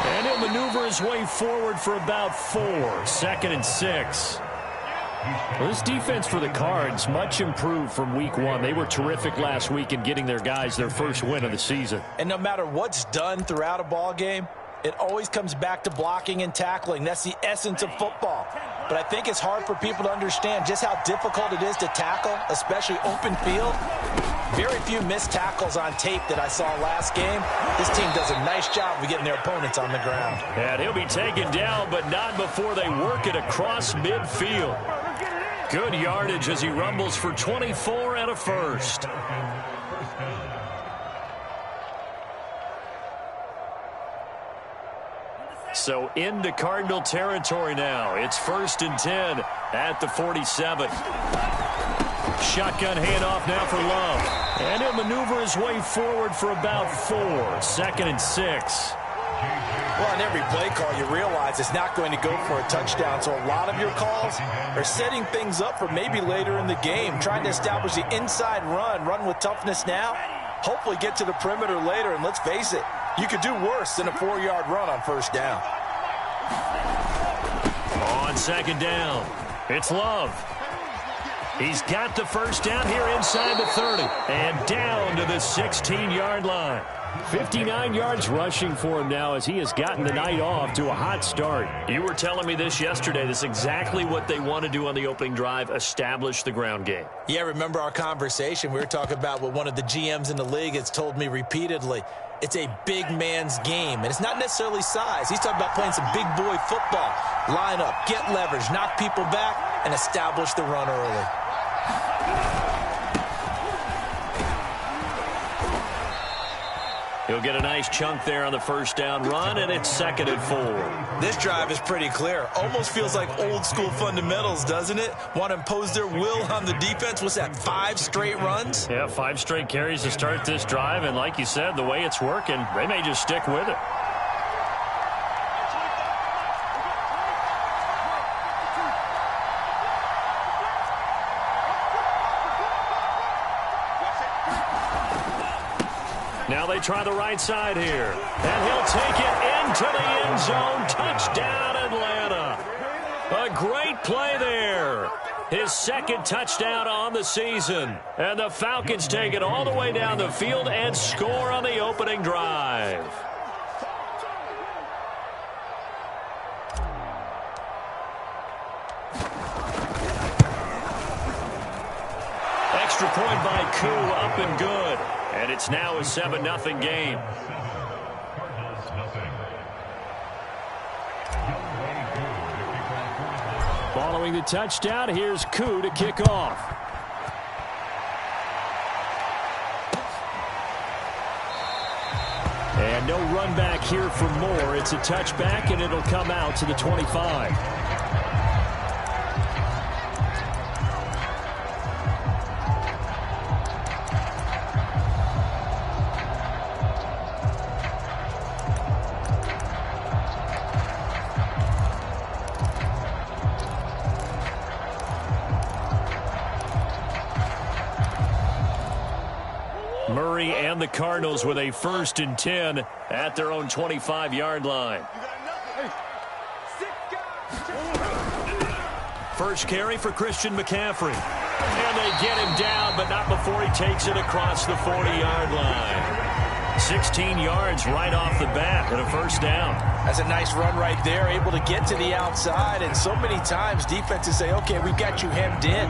And he'll maneuver his way forward for about 4. 2nd and 6. Well, this defense for the Cards, much improved from week 1. They were terrific last week in getting their guys their first win of the season. And no matter what's done throughout a ball game, it always comes back to blocking and tackling. That's the essence of football. But I think it's hard for people to understand just how difficult it is to tackle, especially open field. Very few missed tackles on tape that I saw last game. This team does a nice job of getting their opponents on the ground. And he'll be taken down, but not before they work it across midfield. Good yardage as he rumbles for 24 and a first. So into Cardinal territory now. It's 1st and 10 at the 47. Shotgun handoff now for Love. And he'll maneuver his way forward for about 4. 2nd and 6. Well, on every play call, you realize it's not going to go for a touchdown. So a lot of your calls are setting things up for maybe later in the game, trying to establish the inside run with toughness now, hopefully get to the perimeter later. And let's face it, you could do worse than a 4-yard run on 1st down. On 2nd down, it's Love. He's got the 1st down here inside the 30 and down to the 16-yard line. 59 yards rushing for him now as he has gotten the night off to a hot start. You were telling me this yesterday. This is exactly what they want to do on the opening drive, establish the ground game. Yeah, remember our conversation? We were talking about what one of the GMs in the league has told me repeatedly. It's a big man's game, and it's not necessarily size. He's talking about playing some big boy football. Line up, get leverage, knock people back, and establish the run early. He'll get a nice chunk there on the 1st down run, and it's 2nd and 4. This drive is pretty clear. Almost feels like old school fundamentals, doesn't it? Want to impose their will on the defense. What's that, 5 straight runs? Yeah, 5 straight carries to start this drive, and like you said, the way it's working, they may just stick with it. Now they try the right side here. And he'll take it into the end zone. Touchdown, Atlanta. A great play there. His 2nd touchdown on the season. And the Falcons take it all the way down the field and score on the opening drive. Extra point by Koo, up and good. And it's now a 7-0 game. Following the touchdown, here's Koo to kick off. And no run back here for Moore. It's a touchback, and it'll come out to the 25. Murray and the Cardinals with a 1st and 10 at their own 25-yard line. First carry for Christian McCaffrey. And they get him down, but not before he takes it across the 40-yard line. 16 yards right off the bat and a 1st down. That's a nice run right there, able to get to the outside. And so many times defenses say, okay, we've got you hemmed in.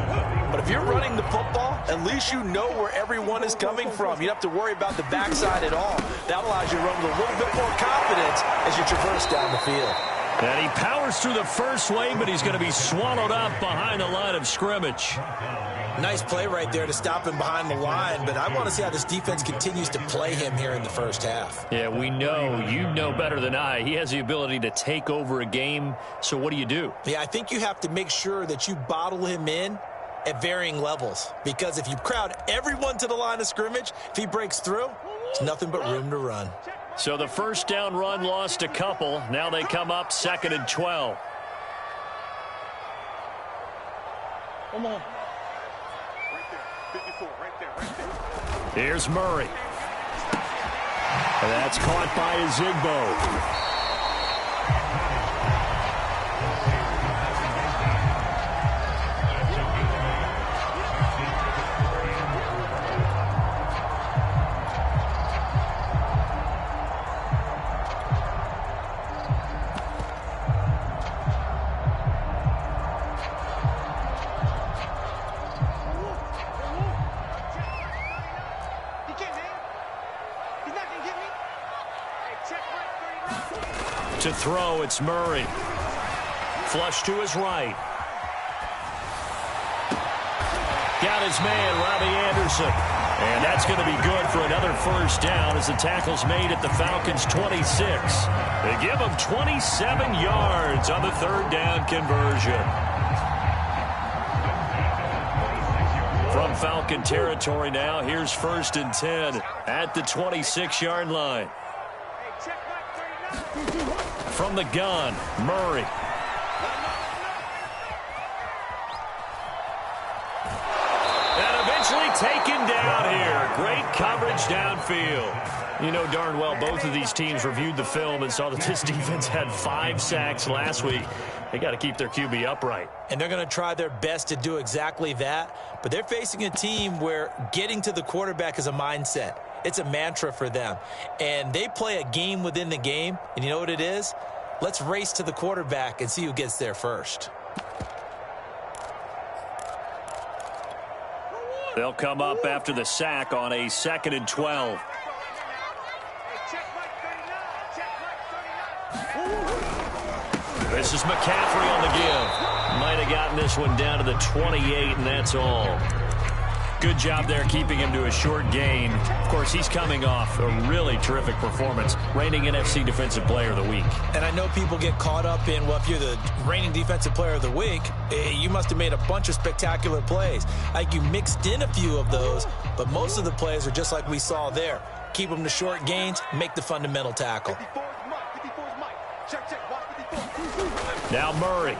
But if you're running the football, at least you know where everyone is coming from. You don't have to worry about the backside at all. That allows you to run with a little bit more confidence as you traverse down the field. And he powers through the first wave, but he's going to be swallowed up behind the line of scrimmage. Nice play right there to stop him behind the line, but I want to see how this defense continues to play him here in the 1st half. Yeah, we know, you know better than I, he has the ability to take over a game, so what do you do? Yeah, I think you have to make sure that you bottle him in at varying levels, because if you crowd everyone to the line of scrimmage, if he breaks through, it's nothing but room to run. So the 1st down run lost a couple. Now they come up 2nd and 12. Come on. Here's Murray. And that's caught by Ezigbo. To throw, it's Murray. Flush to his right. Got his man, Robbie Anderson. And that's going to be good for another first down as the tackle's made at the Falcons' 26. They give them 27 yards on the third down conversion. From Falcon territory now, here's 1st and 10 at the 26-yard line. From the gun, Murray. And eventually taken down here. Great coverage downfield. You know darn well both of these teams reviewed the film and saw that this defense had 5 sacks last week. They got to keep their QB upright. And they're going to try their best to do exactly that. But they're facing a team where getting to the quarterback is a mindset. It's a mantra for them. And they play a game within the game. And you know what it is? Let's race to the quarterback and see who gets there first. They'll come up after the sack on a 2nd and 12. This is McCaffrey on the give. Might have gotten this one down to the 28, and that's all. Good job there keeping him to a short gain. Of course, he's coming off a really terrific performance, reigning NFC Defensive Player of the Week. And I know people get caught up in, well, if you're the reigning Defensive Player of the Week, you must have made a bunch of spectacular plays. Like you mixed in a few of those, but most of the plays are just like we saw there. Keep them to short gains, make the fundamental tackle. Now Murray.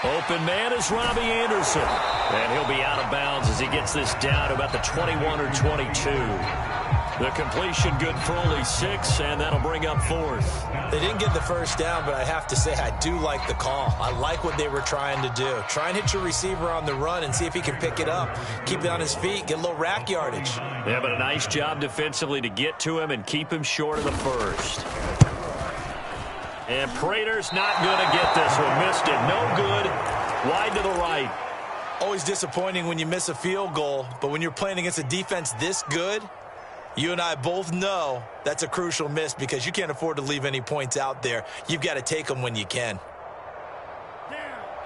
Open man is Robbie Anderson. And he'll be out of bounds as he gets this down to about the 21 or 22. The completion good for only 6, and that'll bring up 4th. They didn't get the first down, but I have to say I do like the call. I like what they were trying to do. Try and hit your receiver on the run and see if he can pick it up. Keep it on his feet, get a little rack yardage. Yeah, but a nice job defensively to get to him and keep him short of the first. And Prater's not going to get this one. Missed it. No good. Wide to the right. Always disappointing when you miss a field goal, but when you're playing against a defense this good, you and I both know that's a crucial miss because you can't afford to leave any points out there. You've got to take them when you can.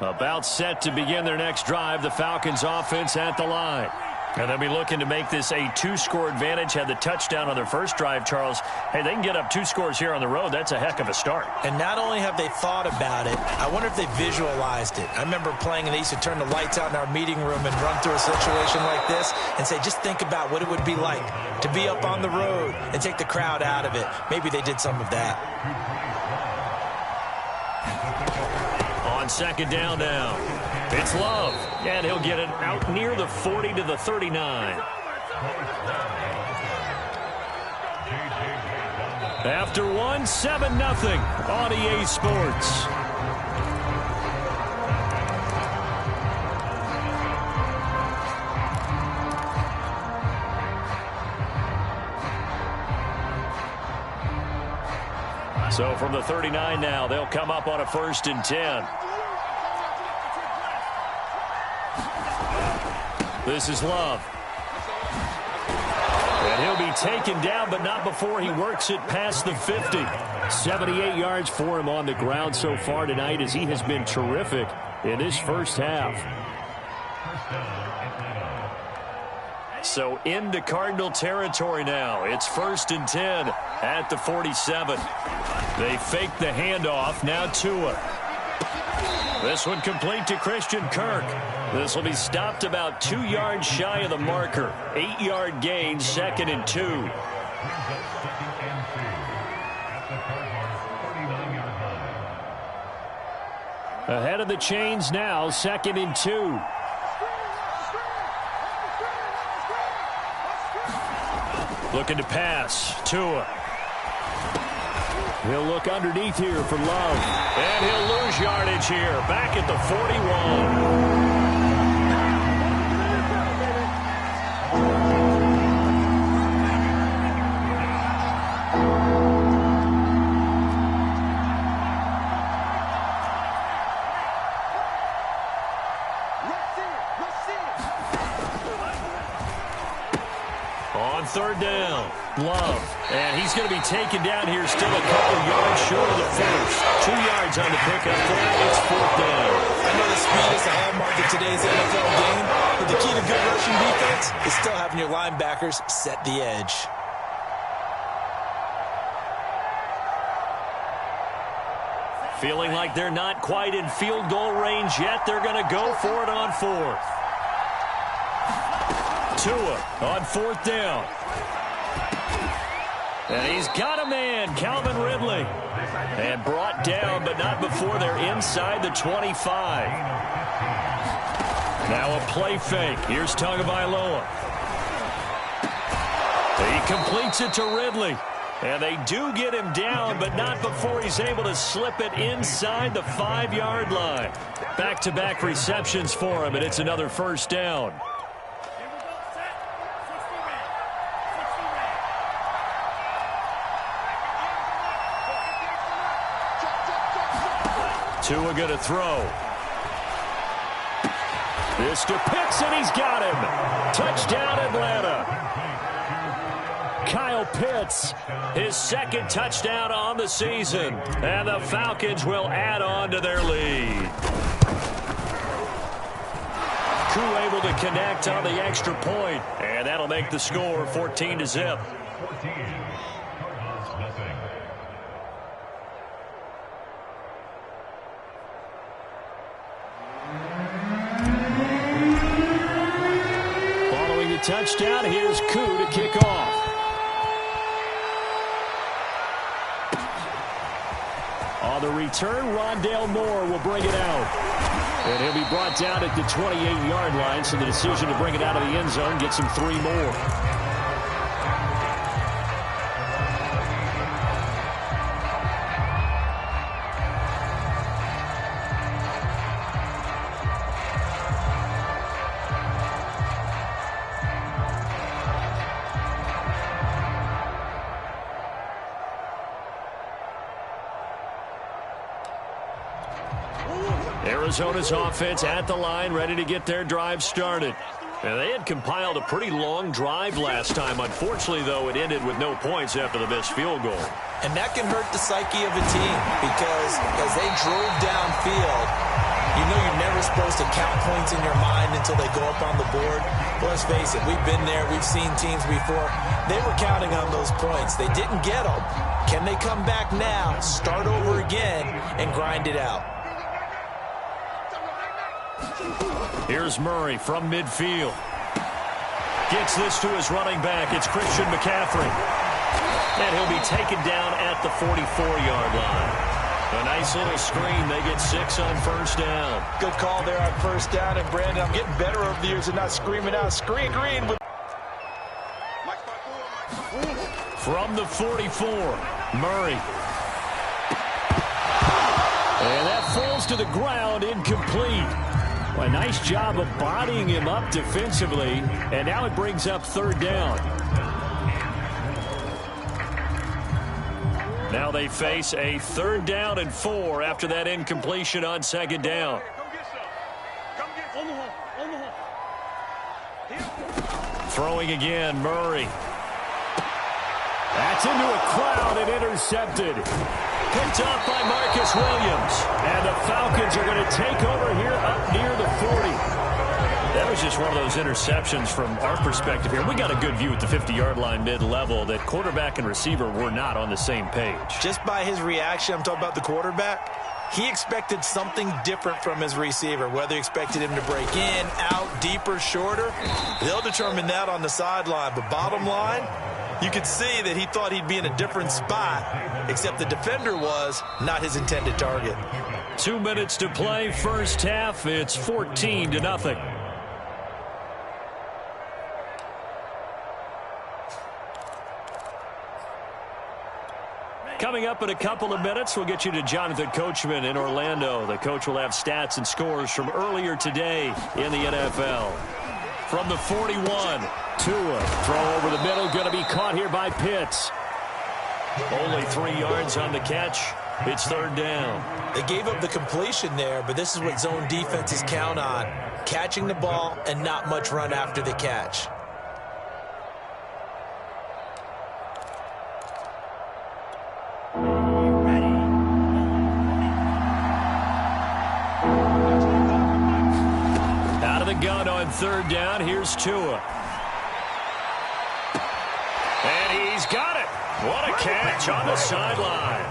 About set to begin their next drive, the Falcons offense at the line. And they'll be looking to make this a 2-score advantage. Had the touchdown on their first drive, Charles. Hey, they can get up 2 scores here on the road. That's a heck of a start. And not only have they thought about it, I wonder if they visualized it. I remember playing and they used to turn the lights out in our meeting room and run through a situation like this and say, just think about what it would be like to be up on the road and take the crowd out of it. Maybe they did some of that. On 2nd down now. It's Love, and he'll get it out near the 40 to the 39. After 1, 7-0 on EA Sports. So from the 39 now, they'll come up on a 1st and 10. This is Love. And he'll be taken down, but not before he works it past the 50. 78 yards for him on the ground so far tonight as he has been terrific in his first half. So into Cardinal territory now. It's 1st and 10 at the 47. They fake the handoff. Now Tua. This one complete to Christian Kirk. This will be stopped about 2 yards shy of the marker. 8-yard gain, 2nd and 2. Ahead of the chains now, 2nd and 2. Looking to pass. Tua. He'll look underneath here for Love. And he'll lose yardage here. Back at the 41. Third down, Love, and he's going to be taken down here, still a couple yards short of the first. 2 yards on the pickup there. It's fourth down. I know the speed is a hallmark of today's NFL game, but the key to good rushing defense is still having your linebackers set the edge. Feeling like they're not quite in field goal range yet. They're going to go for it on fourth. Tua on fourth down. And he's got a man, Calvin Ridley. And brought down, but not before they're inside the 25. Now a play fake. Here's Tagovailoa. He completes it to Ridley. And they do get him down, but not before he's able to slip it inside the 5-yard line. Back-to-back receptions for him, and it's another first down. Tua going to throw. This to Pitts, and he's got him. Touchdown, Atlanta. Kyle Pitts, his second touchdown on the season. And the Falcons will add on to their lead. Koo able to connect on the extra point, and that'll make the score 14-0. Touchdown. Here's Koo to kick off. On the return, Rondale Moore will bring it out. And he'll be brought down at the 28-yard line, so the decision to bring it out of the end zone gets him 3 more. Arizona's offense at the line, ready to get their drive started. And they had compiled a pretty long drive last time. Unfortunately, though, it ended with no points after the missed field goal. And that can hurt the psyche of a team because as they drove downfield, you know you're never supposed to count points in your mind until they go up on the board. But let's face it, we've been there. We've seen teams before. They were counting on those points. They didn't get them. Can they come back now, start over again, and grind it out? Here's Murray from midfield. Gets this to his running back. It's Christian McCaffrey. And he'll be taken down at the 44-yard line. A nice little screen. They get 6 on first down. Good call there on first down. And, Brandon, I'm getting better over the years and not screaming out. Screen green. From the 44, Murray. And that falls to the ground, incomplete. A nice job of bodying him up defensively, and now it brings up third down. Now they face a 3rd down and 4 after that incompletion on 2nd down. Throwing again, Murray. That's into a crowd and intercepted. Picked off by Marcus Williams. And the Falcons are going to take over here up near the 40. That was just one of those interceptions from our perspective here. We got a good view at the 50-yard line mid-level that quarterback and receiver were not on the same page. Just by his reaction, I'm talking about the quarterback, he expected something different from his receiver. Whether he expected him to break in, out, deeper, shorter, they'll determine that on the sideline. But bottom line, you could see that he thought he'd be in a different spot, except the defender was not his intended target. 2 minutes to play, first half. It's 14-0. Coming up in a couple of minutes, we'll get you to Jonathan Coachman in Orlando. The coach will have stats and scores from earlier today in the NFL. From the 41, Tua, throw over the middle, going to be caught here by Pitts. Only 3 yards on the catch. It's third down. They gave up the completion there, but this is what zone defenses count on. Catching the ball and not much run after the catch. Out of the gun on third down, here's Tua. And he's got it. What a catch on the sideline.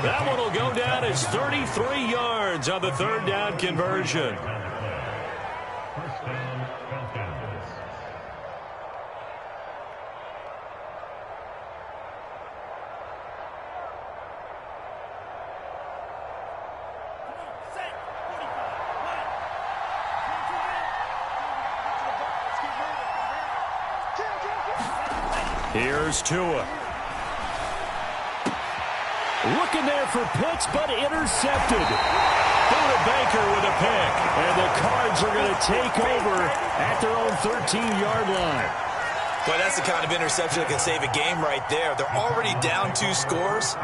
That one will go down as 33 yards on the third down conversion. Here's Tua. Looking there for Pitts, but intercepted. Buda Baker with a pick. And the Cards are going to take over at their own 13-yard line. Boy, that's the kind of interception that can save a game right there. They're already down 2 scores.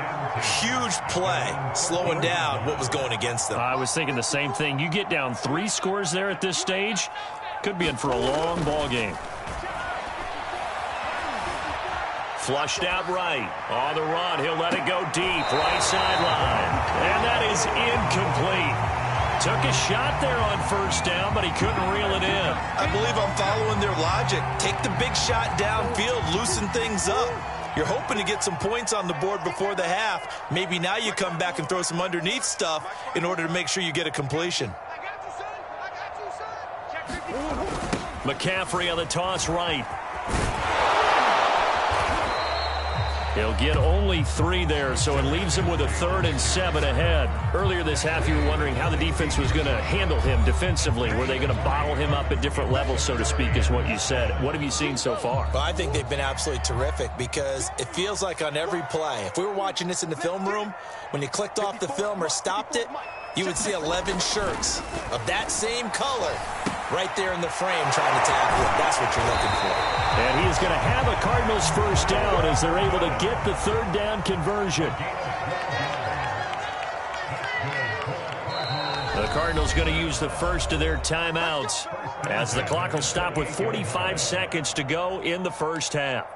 Huge play, slowing down what was going against them. I was thinking the same thing. You get down 3 scores there at this stage, could be in for a long ball game. Flushed out right. On the run, he'll let it go deep. Right sideline. And that is incomplete. Took a shot there on first down, but he couldn't reel it in. I believe I'm following their logic. Take the big shot downfield, loosen things up. You're hoping to get some points on the board before the half. Maybe now you come back and throw some underneath stuff in order to make sure you get a completion. McCaffrey on the toss right. He'll get only 3 there, so it leaves him with a 3rd and 7 ahead. Earlier this half, you were wondering how the defense was going to handle him defensively. Were they going to bottle him up at different levels, so to speak, is what you said. What have you seen so far? Well, I think they've been absolutely terrific because it feels like on every play, if we were watching this in the film room, when you clicked off the film or stopped it, you would see 11 shirts of that same color right there in the frame trying to tackle it. That's what you're looking for. And he is going to have a Cardinals first down as they're able to get the third down conversion. The Cardinals going to use the first of their timeouts as the clock will stop with 45 seconds to go in the first half.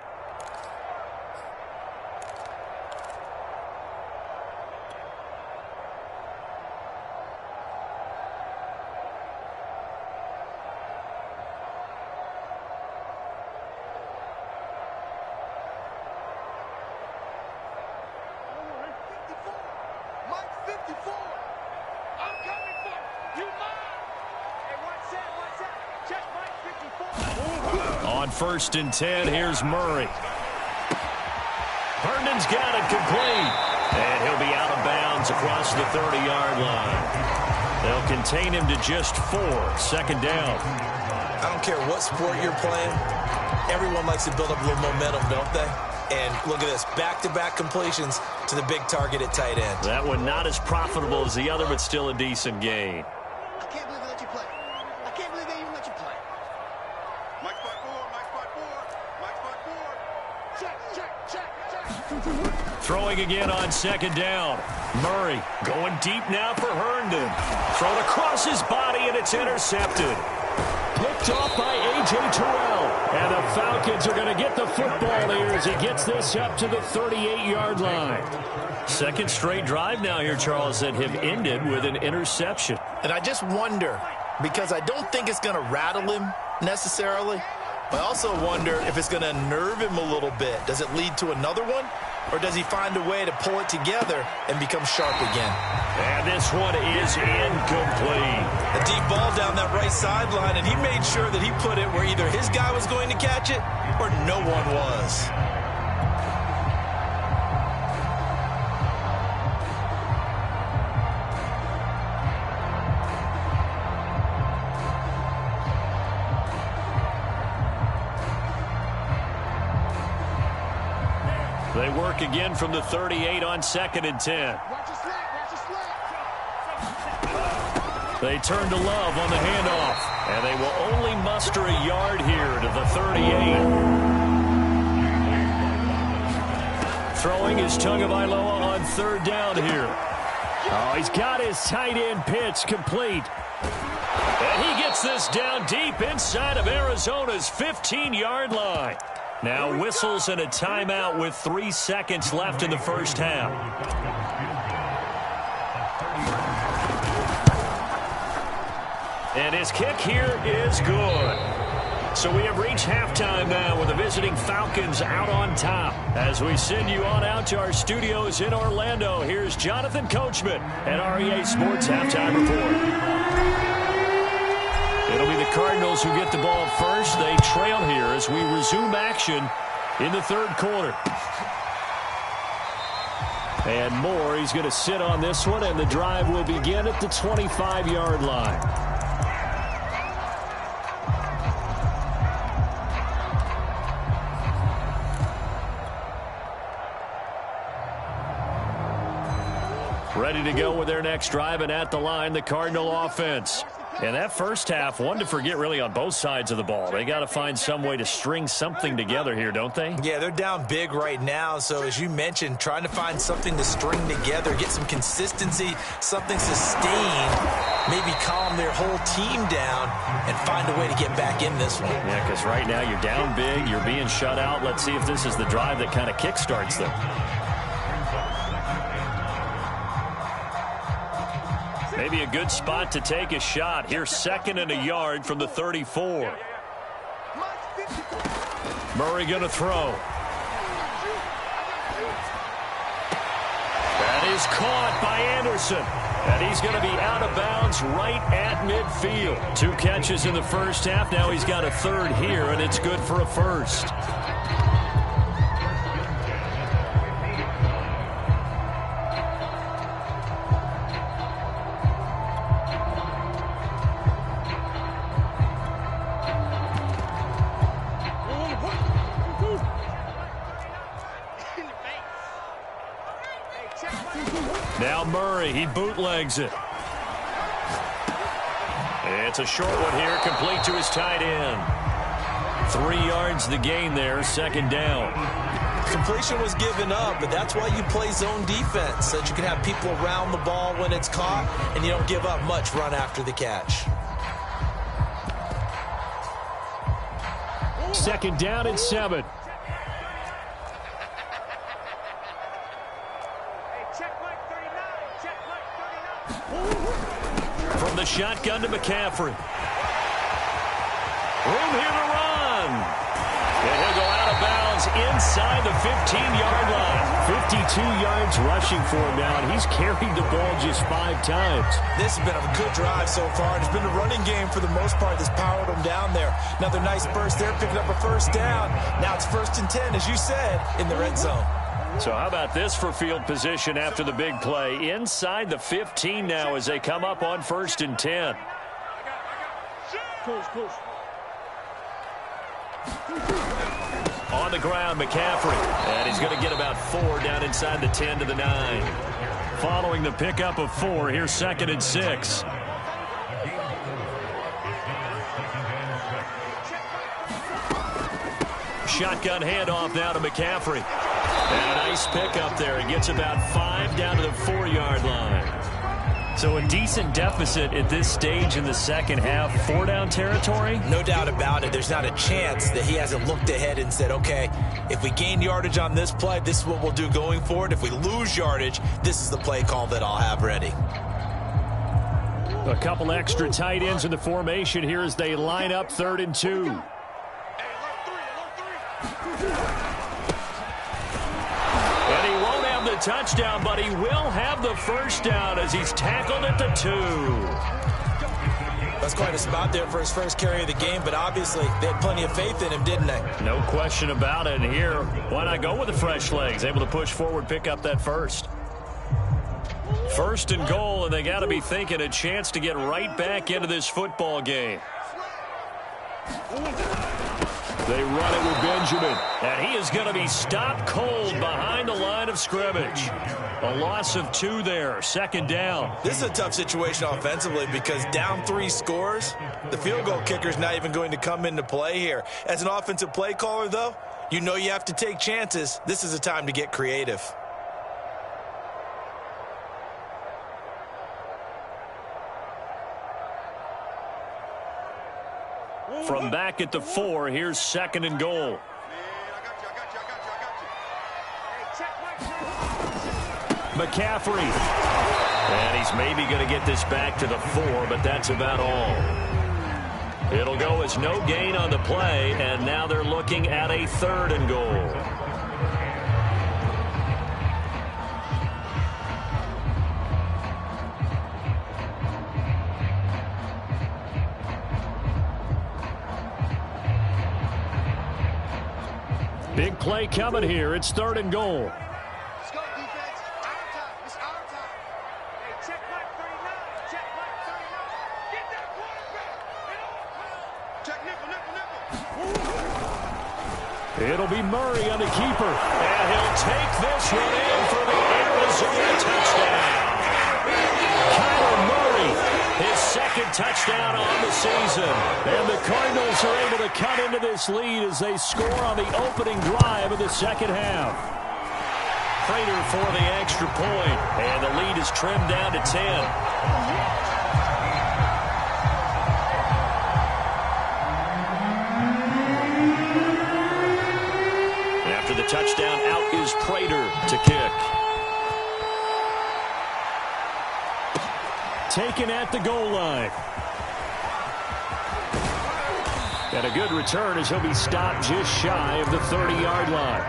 On 1st and 10, here's Murray. Herndon's got it complete. And he'll be out of bounds across the 30-yard line. They'll contain him to just 4. 2nd down. I don't care what sport you're playing. Everyone likes to build up a little momentum, don't they? And look at this, back-to-back completions to the big target at tight end. That one not as profitable as the other, but still a decent gain. I can't believe they let you play. I can't believe they even let you play. Mike spot 4, Mike spot 4, Mike spot 4. Check, check, check, check. Throwing again on 2nd down. Murray going deep now for Herndon. Thrown across his body, and it's intercepted. Picked off by A.J. Terrell. And the Falcons are going to get the football here as he gets this up to the 38-yard line. 2nd straight drive now here, Charles, that have ended with an interception. And I just wonder, because I don't think it's going to rattle him necessarily, but I also wonder if it's going to nerve him a little bit. Does it lead to another one? Or does he find a way to pull it together and become sharp again? And this one is incomplete. A deep ball down that right sideline, and he made sure that he put it where either his guy was going to catch it or no one was. They work again from the 38 on 2nd and 10. They turn to Love on the handoff, and they will only muster a yard here to the 38. Throwing is Tagovailoa on 3rd down here. Oh, he's got his tight end pitch complete. And he gets this down deep inside of Arizona's 15-yard line. Now whistles and a timeout with 3 seconds left in the first half. And his kick here is good. So we have reached halftime now with the visiting Falcons out on top. As we send you on out to our studios in Orlando, here's Jonathan Coachman at REA Sports Halftime Report. It'll be the Cardinals who get the ball first. They trail here as we resume action in the 3rd quarter. And Moore, he's going to sit on this one, and the drive will begin at the 25-yard line. Ready to go with their next drive, and at the line, the Cardinal offense. And that first half, one to forget really on both sides of the ball. They got to find some way to string something together here, don't they? Yeah, they're down big right now. So as you mentioned, trying to find something to string together, get some consistency, something sustained, maybe calm their whole team down and find a way to get back in this one. Yeah, because right now you're down big, you're being shut out. Let's see if this is the drive that kind of kickstarts them. Maybe a good spot to take a shot. Here's 2nd and a yard from the 34. Murray going to throw. That is caught by Anderson. And he's going to be out of bounds right at midfield. 2 catches in the first half. Now he's got a 3rd here, and it's good for a first. Now Murray, he bootlegs it. It's a short one here, complete to his tight end. 3 yards the gain there, 2nd down. Completion was given up, but that's why you play zone defense, so that you can have people around the ball when it's caught, and you don't give up much run after the catch. 2nd down and 7. From the shotgun to McCaffrey. Room here to run. And he'll go out of bounds inside the 15-yard line. 52 yards rushing for him now, and he's carried the ball just 5 times. This has been a good drive so far. It's been a running game for the most part that's powered him down there. Another nice burst there, picking up a 1st down. Now it's 1st and 10, as you said, in the red zone. So how about this for field position after the big play? Inside the 15 now as they come up on 1st and 10. On the ground, McCaffrey. And he's going to get about 4 down inside the 10 to the 9. Following the pickup of 4, here's 2nd and 6. Shotgun handoff now to McCaffrey. And a nice pickup there. He gets about 5 down to the 4-yard line. So a decent deficit at this stage in the second half. 4-down territory? No doubt about it. There's not a chance that he hasn't looked ahead and said, okay, if we gain yardage on this play, this is what we'll do going forward. If we lose yardage, this is the play call that I'll have ready. A couple extra tight ends in the formation here as they line up 3rd and 2. And he won't have the touchdown, but he will have the 1st down as he's tackled at the 2. That's quite a spot there for his first carry of the game, but obviously they had plenty of faith in him, didn't they? No question about it. And here, why not go with the fresh legs? Able to push forward, pick up that 1st. 1st and goal, and they got to be thinking a chance to get right back into this football game. They run it with Benjamin. And he is going to be stopped cold behind the line of scrimmage. A loss of 2 there. Second down. This is a tough situation offensively because down 3 scores, the field goal kicker is not even going to come into play here. As an offensive play caller, though, you know you have to take chances. This is a time to get creative. From back at the 4, here's second and goal. McCaffrey. And he's maybe going to get this back to the 4, but that's about all. It'll go as no gain on the play, and now they're looking at a 3rd and goal. Big play coming here. It's 3rd and goal. Let's go, defense. Our time. It's our time. Hey, check mark 39. Check mark 39. Get that quarterback. Check nickel. It'll be Murray on the keeper. And he'll take this one in for the Arizona touchdown. Kyler Murray, his 2nd touchdown on the season. And the Cardinals are able to cut into this lead as they score on the opening drive of the second half. Prater for the extra point. And the lead is trimmed down to 10. After the touchdown, out is Prater to kick. Taken at the goal line. And a good return as he'll be stopped just shy of the 30-yard line.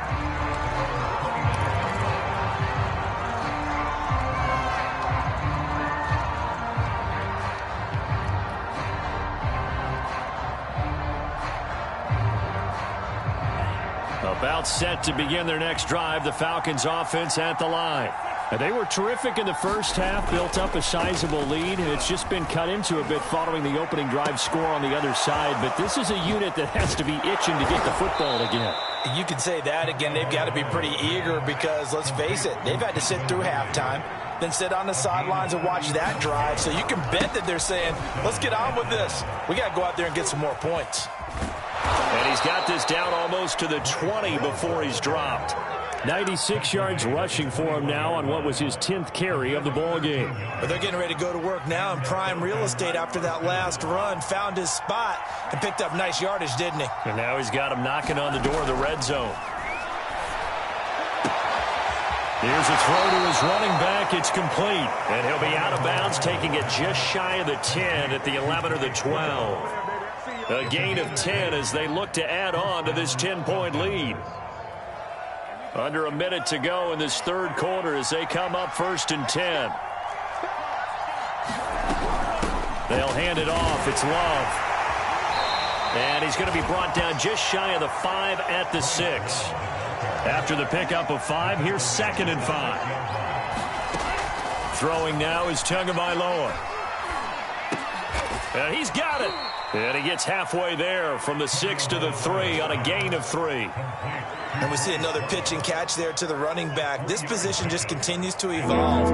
About set to begin their next drive, the Falcons offense at the line. And they were terrific in the first half, built up a sizable lead, and it's just been cut into a bit following the opening drive score on the other side. But this is a unit that has to be itching to get the football again. You can say that again. They've got to be pretty eager because, let's face it, they've had to sit through halftime, then sit on the sidelines and watch that drive. So you can bet that they're saying, let's get on with this. We got to go out there and get some more points. And he's got this down almost to the 20 before he's dropped. 96 yards rushing for him now on what was his 10th carry of the ball game. But they're getting ready to go to work now in prime real estate after that last run. Found his spot and picked up nice yardage, didn't he? And now he's got him knocking on the door of the red zone. Here's a throw to his running back. It's complete. And he'll be out of bounds, taking it just shy of the 10 at the 11 or the 12. A gain of 10 as they look to add on to this 10-point lead. Under a minute to go in this third quarter as they come up 1st and 10. They'll hand it off. It's Love. And he's going to be brought down just shy of the 5 at the 6. After the pickup of 5, here's 2nd and 5. Throwing now is Tagovailoa. And he's got it. And he gets halfway there from the 6 to the 3 on a gain of 3. And we see another pitch and catch there to the running back. This position just continues to evolve.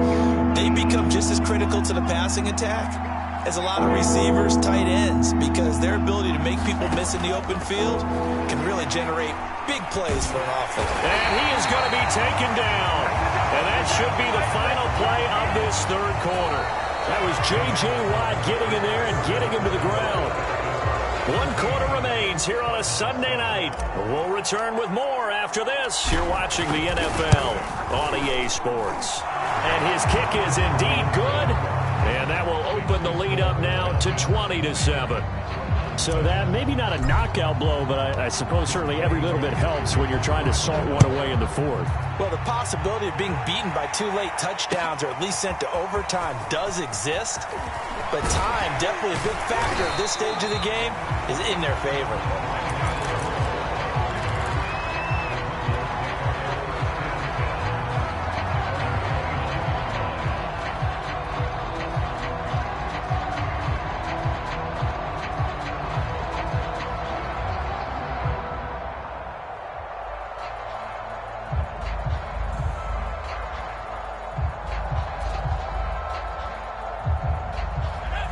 They become just as critical to the passing attack as a lot of receivers, tight ends, because their ability to make people miss in the open field can really generate big plays for an offense. And he is going to be taken down. And that should be the final play of this third quarter. That was J.J. Watt getting in there and getting him to the ground. 1 quarter remains here on a Sunday night. We'll return with more after this. You're watching the NFL on EA Sports. And his kick is indeed good. And that will open the lead up now to 20-7. So that maybe not a knockout blow, but I suppose certainly every little bit helps when you're trying to salt one away in the fourth. Well, the possibility of being beaten by 2 late touchdowns or at least sent to overtime does exist. But time, definitely a big factor at this stage of the game, is in their favor.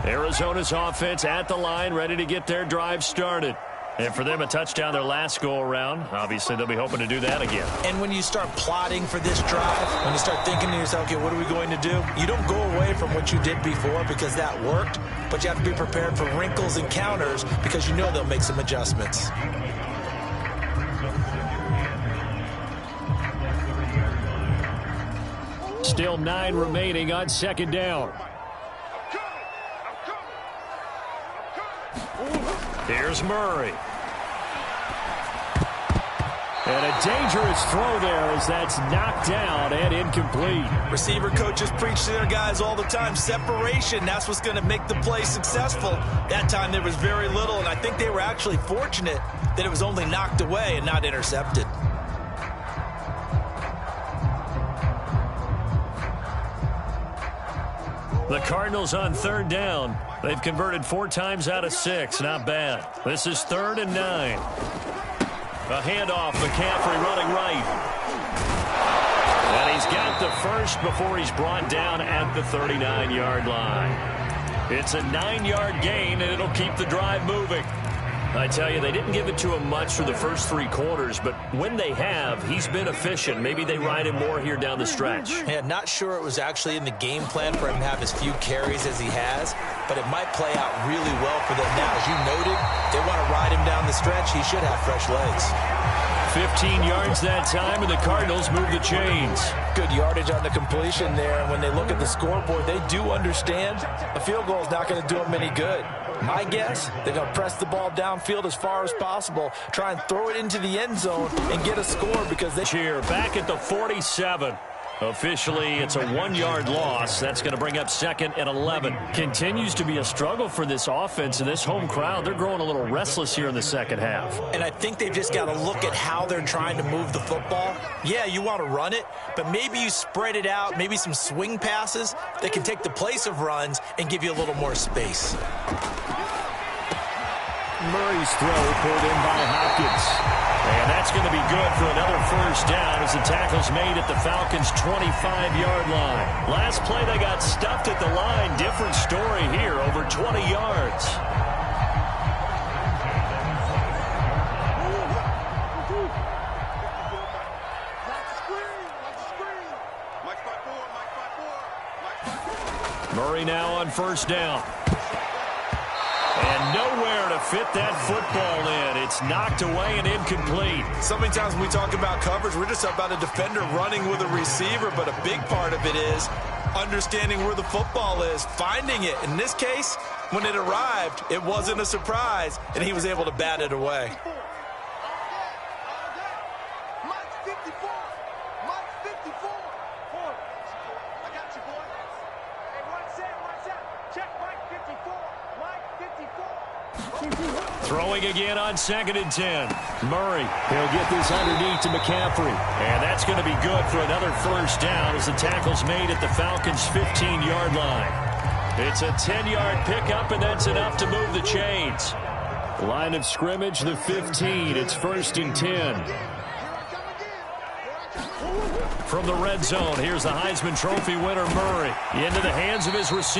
Arizona's offense at the line, ready to get their drive started. And for them, a touchdown their last go-around. Obviously, they'll be hoping to do that again. And when you start plotting for this drive, when you start thinking to yourself, okay, what are we going to do? You don't go away from what you did before because that worked, but you have to be prepared for wrinkles and counters because you know they'll make some adjustments. Still 9 remaining on second down. Here's Murray. And a dangerous throw there as that's knocked down and incomplete. Receiver coaches preach to their guys all the time. Separation, that's what's going to make the play successful. That time there was very little, and I think they were actually fortunate that it was only knocked away and not intercepted. The Cardinals on third down. They've converted 4 times out of 6. Not bad. This is 3rd and 9. A handoff, McCaffrey running right. And he's got the first before he's brought down at the 39-yard line. It's a 9-yard gain, and it'll keep the drive moving. I tell you, they didn't give it to him much for the first 3 quarters, but when they have, he's been efficient. Maybe they ride him more here down the stretch. Yeah, not sure it was actually in the game plan for him to have as few carries as he has, but it might play out really well for them now. As you noted, they want to ride him down the stretch. He should have fresh legs. 15 yards that time, and the Cardinals move the chains. Good yardage on the completion there, and when they look at the scoreboard, they do understand a field goal is not going to do them any good. My guess, they're going to press the ball downfield as far as possible, try and throw it into the end zone and get a score because they... Here, back at the 47. Officially, it's a 1-yard loss. That's going to bring up 2nd and 11. Continues to be a struggle for this offense and this home crowd. They're growing a little restless here in the second half. And I think they've just got to look at how they're trying to move the football. Yeah, you want to run it, but maybe you spread it out, maybe some swing passes that can take the place of runs and give you a little more space. Murray's throw pulled in by Hopkins. And that's going to be good for another first down as the tackle's made at the Falcons' 25-yard line. Last play, they got stuffed at the line. Different story here, over 20 yards. Murray now on first down. And nowhere to fit that football in. It's knocked away and incomplete. So many times when we talk about coverage, we're just about a defender running with a receiver, but a big part of it is understanding where the football is, finding it. In this case, when it arrived, it wasn't a surprise, and he was able to bat it away. Throwing again on 2nd and 10. Murray, he'll get this underneath to McCaffrey. And that's going to be good for another first down as the tackle's made at the Falcons' 15-yard line. It's a 10-yard pickup, and that's enough to move the chains. Line of scrimmage, the 15. It's 1st and 10. From the red zone, here's the Heisman Trophy winner, Murray. Into the hands of his receiver.